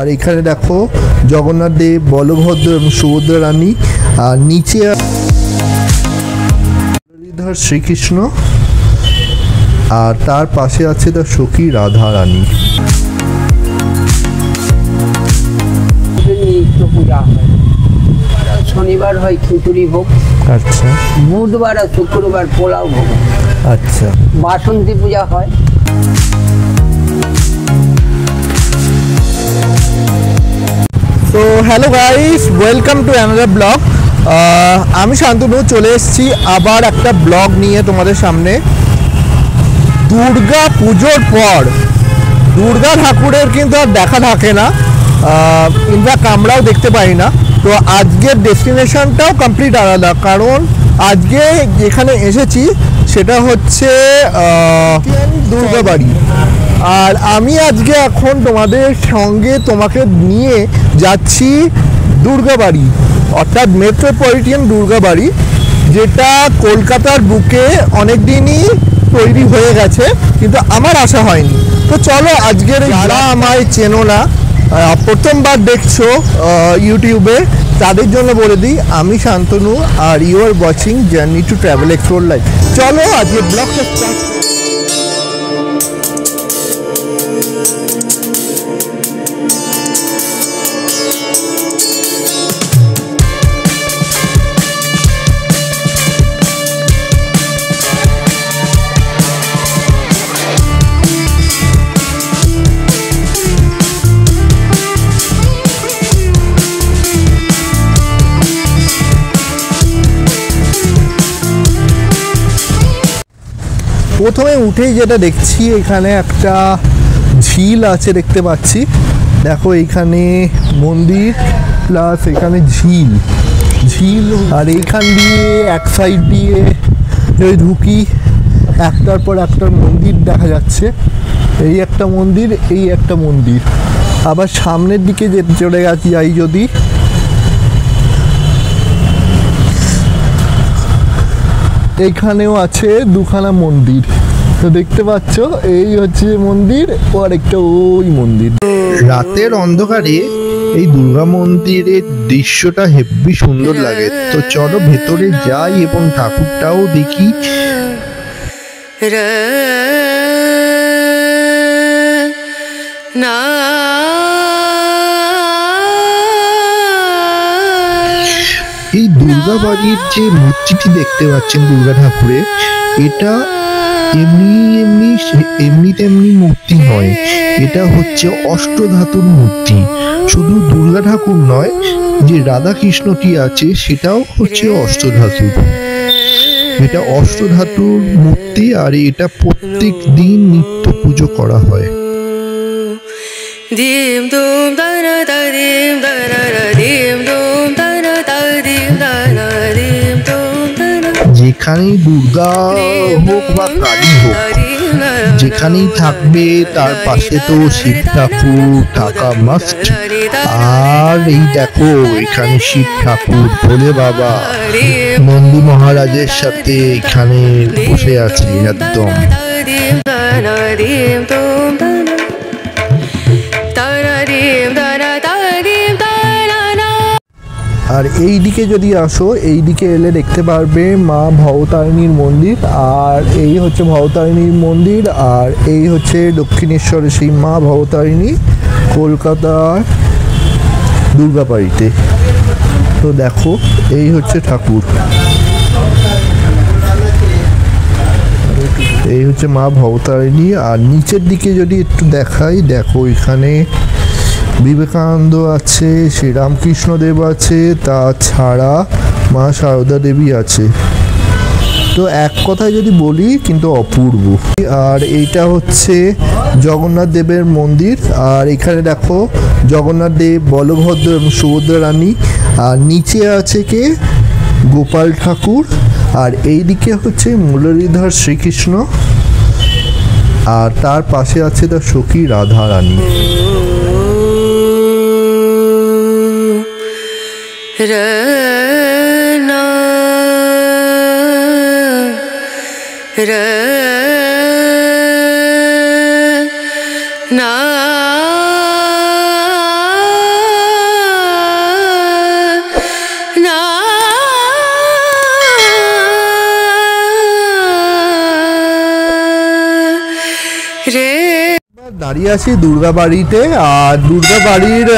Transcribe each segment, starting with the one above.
আর এখানে দেখো জগন্নাথ দেব, বলভদ্র এবং সুভদ্রা রানী, আর নিচে মুরলীধর শ্রীকৃষ্ণ, আর তার পাশে আছে তার সখী রাধা রানী। পূজা হয়, শনিবার হয় খিচুড়ি ভোগ, আচ্ছা, বুধবার আর শুক্রবার পোলাও ভোগ, আচ্ছা, বাসন্তী পূজা হয়। তো hello guys, welcome to another blog. আমি শান্তনু চলে এসেছি আবার একটা ব্লগ নিয়ে তোমাদের সামনে। দুর্গা পুজোর পর দুর্গা ঠাকুরের কিন্তু আর দেখা থাকে না, ইনফ্যাক্ট আমরাও দেখতে পাই না। তো আজকের ডেস্টিনেশনটাও কমপ্লিট আলাদা, কারণ আজকে যেখানে এসেছি সেটা হচ্ছে দুর্গাবাড়ি। আর আমি আজকে এখন তোমাদের সঙ্গে তোমাকে নিয়ে যাচ্ছি দুর্গাবাড়ি, অর্থাৎ মেট্রোপলিটন দুর্গাবাড়ি, যেটা কলকাতার বুকে অনেক দিনই তৈরি হয়ে গেছে, কিন্তু আমার আসা হয়নি। তো চলো আজকের, যারা আমায় চেনো না, প্রথমবার দেখছো ইউটিউবে, তাদের জন্য বলে দিই আমি শান্তনু, আর you are watching journey to travel explore life. চলো আজকে ব্লগটা স্টার্ট। প্রথমে উঠেই যেটা দেখছি, এখানে একটা ঝিল আছে দেখতে পাচ্ছি। দেখো এইখানে মন্দির প্লাস এখানে ঝিল, আর এইখান দিয়ে এক সাইড দিয়ে যদি ঢুকি, একটার পর একটা মন্দির দেখা যাচ্ছে। এই একটা মন্দির, এই একটা মন্দির। আবার সামনের দিকে যে চলে গেছি যাই যদি, এইখানেও আছে দুখানা মন্দির। তো দেখতে পাচ্ছ এই হচ্ছে মন্দির, ও আরেকটা ওই মন্দির। রাতের অন্ধকারে এই দুর্গা মন্দিরের দৃশ্যটা হেব্বি সুন্দর লাগে। তো চলো ভেতরে যাই এবং ঠাকুরটাও দেখি। এই দুর্গাবাড়ির যে মূর্তিটি দেখতে পাচ্ছেন দুর্গা ঠাকুরের, এটা এমনি তেমনি মূর্তি নয়, এটা হচ্ছে অষ্টধাতুর মূর্তি। শুধু দুর্গা ঠাকুর নয়, যে রাধা কৃষ্ণটি আছে সেটাও হচ্ছে অষ্টধাতুর। এটা অষ্টধাতুর মূর্তি, আর এটা প্রত্যেক দিন নিত্য পুজো করা হয়। যেখানেই দুর্গা হোক বা কালী হোক, যেখানেই থাকবে তার পাশে তো শিব ঠাকুর থাকা মাস্ট। আর এই দেখো এখানে শিব ঠাকুর, ভোলে বাবা, নন্দী মহারাজের সাথে এখানে বসে আছে একদম। আর এই দিকে যদি আসো, এই দিকে এলে দেখতে পারবে মা ভবতারিণীর মন্দির। আর এই হচ্ছে ভবতারিণীর মন্দির, আর এই হচ্ছে দক্ষিণেশ্বরের সেই মা ভবতারিণী, কলকাতার দুর্গাবাড়িতে। তো দেখো এই হচ্ছে ঠাকুর, এই হচ্ছে মা ভবতারিণী। আর নিচের দিকে যদি একটু দেখাই, দেখো এখানে বিবেকানন্দ আছে, শ্রীরামকৃষ্ণ দেব আছে, তাছাড়া মা সারদা দেবী আছে। তো এক কথায় যদি বলি কিন্তু অপূর্ব। আর এইটা হচ্ছে জগন্নাথ দেবের মন্দির, আর এখানে দেখো জগন্নাথ দেব, বলভদ্র এবং সুভদ্রা রানী, আর নিচে আছে কে গোপাল ঠাকুর, আর এই দিকে হচ্ছে মুরলীধর শ্রীকৃষ্ণ, আর তার পাশে আছে তার সখী রাধা রানী। দাঁড়িয়ে আছি দুর্গা বাড়িতে, আর দুর্গা বাড়ির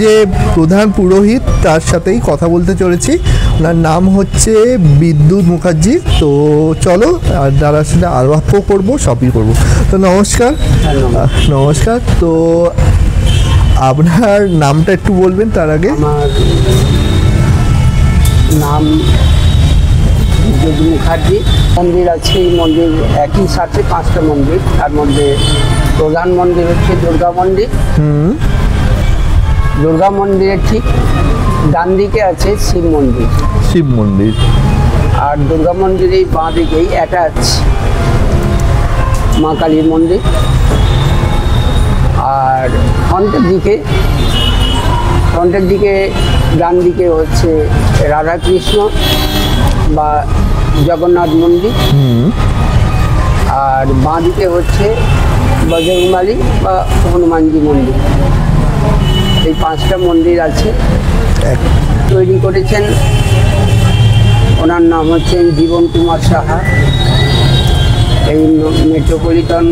যে প্রধান পুরোহিত তার সাথেই কথা বলতে চলেছি। ওনার নাম হচ্ছে বিদ্যুৎ মুখার্জি। তো চলো আর তার সাথে আলাপ করবো, সবই করবো। তো নমস্কার। নমস্কার। তো আপনার নামটা একটু বলবেন তার আগে। আমার নাম বিদ্যুৎ মুখার্জি। মন্দির আছে, এই মন্দির একই সাথে 5টা মন্দির। তার মধ্যে প্রধান মন্দির হচ্ছে দুর্গা মন্দির। দুর্গা মন্দিরের ঠিক ডান দিকে আছে শিব মন্দির। শিব মন্দির। আর দুর্গা মন্দিরের বাঁ দিকেই অ্যাটাচ মা কালীর মন্দির। আর ফ্রন্টের দিকে ডান দিকে হচ্ছে রাধাকৃষ্ণ বা জগন্নাথ মন্দির। আর বাঁ দিকে হচ্ছে বজরংবলী বা হনুমানজি মন্দির। এই 5টা মন্দির আছে। তৈরি করেছেন, ওনার নাম হচ্ছেন জীবন কুমার সাহা। এই মেট্রোপলিটন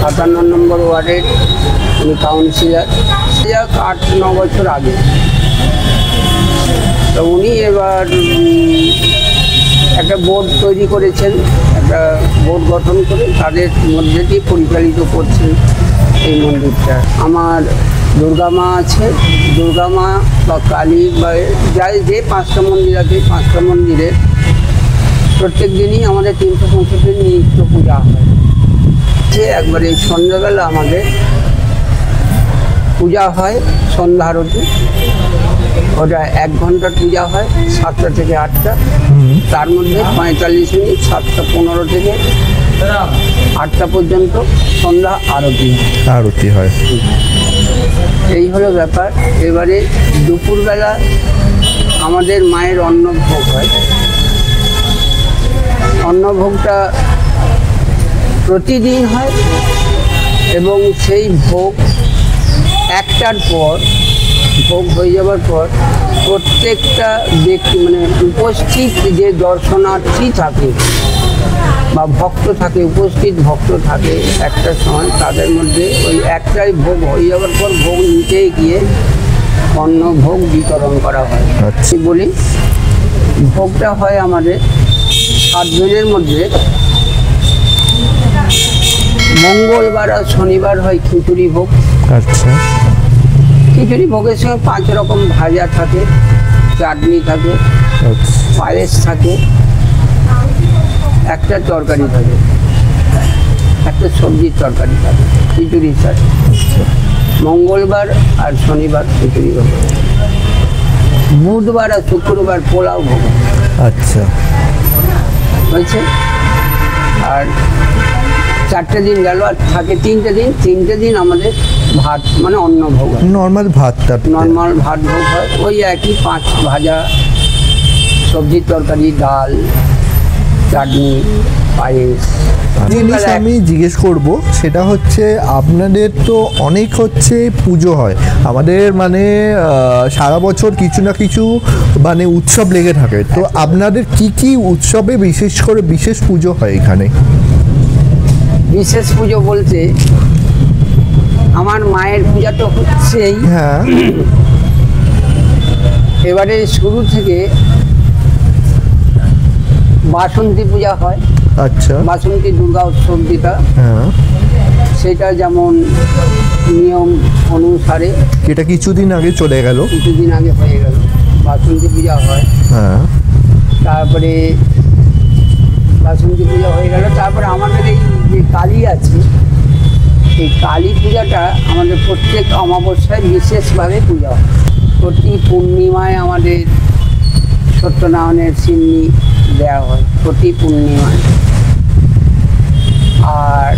57 নম্বর ওয়ার্ডের উনি কাউন্সিলর। 8-9 বছর আগে তো উনি এবার একটা বোর্ড তৈরি করেছেন, একটা বোর্ড গঠন করে তাদের মধ্যে দিয়ে পরিচালিত করছেন এই মন্দিরটা। আমার দুর্গা মা আছে, দুর্গা মা বা কালী বা যে 5টা মন্দির আছে, 5টা মন্দিরে প্রত্যেক দিনই আমাদের 365 নিত্য পূজা হয়। একবারে সন্ধ্যাবেলা আমাদের পূজা হয়, সন্ধ্যা আরতি। ওটা 1 ঘন্টার পূজা হয় 7টা থেকে 8টা। তার মধ্যে 45 মিনিট 7:15 থেকে 8টা পর্যন্ত সন্ধ্যা আরতি হয়। এই হলো ব্যাপার। এবারে দুপুরবেলা আমাদের মায়ের অন্নভোগ হয়। অন্নভোগটা প্রতিদিন হয় এবং সেই ভোগ 1টার পর, ভোগ হয়ে যাওয়ার পর প্রত্যেকটা ব্যক্তি মানে উপস্থিত যে দর্শনার্থী থাকে বা ভক্ত থাকে, উপস্থিত ভক্ত থাকে একটা সময়, তাদের মধ্যে ওই একটাই ভোগ হয়ে যাওয়ার পর ভোগ নিতে গিয়ে অন্ন ভোগ বিতরণ করা হয়। বলি ভোগটা হয় আমাদের 7 দিনের মধ্যে মঙ্গলবার আর শনিবার হয় খিচুড়ি ভোগ। আচ্ছা। খিচুড়ি ভোগের সঙ্গে 5 রকম ভাজা থাকে, চাটনি থাকে, পায়েস থাকে, একটা তরকারি থাকে, একটা সবজির তরকারি থাকে খিচুড়ির সাথে। মঙ্গলবার আর শনিবার খিচুড়ি ভোগ, বুধবার আর শুক্রবার পোলাও ভোগ। আচ্ছা, হয়েছে। আর 4টে দিন গেল, আর থাকে 3টে দিন আমাদের ভাত মানে অন্ন ভোগ, নর্মাল ভাতটা, নর্মাল ভাত ভোগ হয়। ওই একই 5 ভাজা, সবজির তরকারি, ডাল, চাটনি, পায়েস। জিনিস আমি জিজ্ঞেস করব সেটা হচ্ছে আপনাদের তো অনেক হচ্ছে পুজো হয়, আমাদের মানে সারা বছর কিছু না কিছু মানে উৎসব লেগে থাকে। তো আপনাদের কি কি উৎসবে বিশেষ করে বিশেষ পুজো হয় এখানে? বিশেষ পুজো বলতে আমার মায়ের পূজা তো হচ্ছেই। হ্যাঁ। এবারে শুরু থেকে বাসন্তী পূজা হয়। আচ্ছা। বাসন্তী দুর্গা উৎসব যেটা, হ্যাঁ, সেটা যেমন নিয়ম অনুসারে এটা কিছুদিন আগে চলে গেল, কিছুদিন আগে হয়ে গেল বাসন্তী পূজা হয়। হ্যাঁ। তারপরে বাসন্তী পূজা হয়ে গেল। তারপরে আমাদের এই যে কালী আছে, এই কালী পূজাটা আমাদের প্রত্যেক অমাবস্যায় বিশেষভাবে পূজা হয়। প্রতি পূর্ণিমায় আমাদের সত্যনারায়ণের সিন্নি দেওয়া হয়, প্রতি পূর্ণিমায়। আর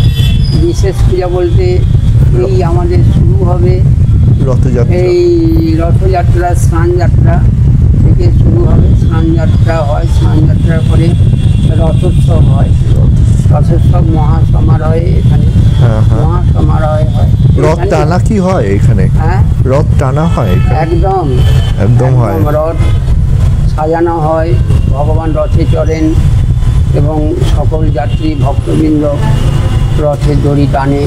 বিশেষ পূজা বলতে এই আমাদের শুরু হবে রথযাত্রা। এই রথযাত্রা, স্নানযাত্রা থেকে শুরু হবে। স্নানযাত্রা হয়, স্নানযাত্রার পরে রথোৎসব হয়। রথোৎসব মহাসমারোহে এখানে মহাসমারোহে হয়। রথ টানা কি হয় এখানে? হ্যাঁ, রথ টানা হয় একদম হয়। রথ সাজানো হয়, ভগবান রথে চড়েন এবং সকল যাত্রী ভক্তবৃন্দ রথের দড়ি টানে।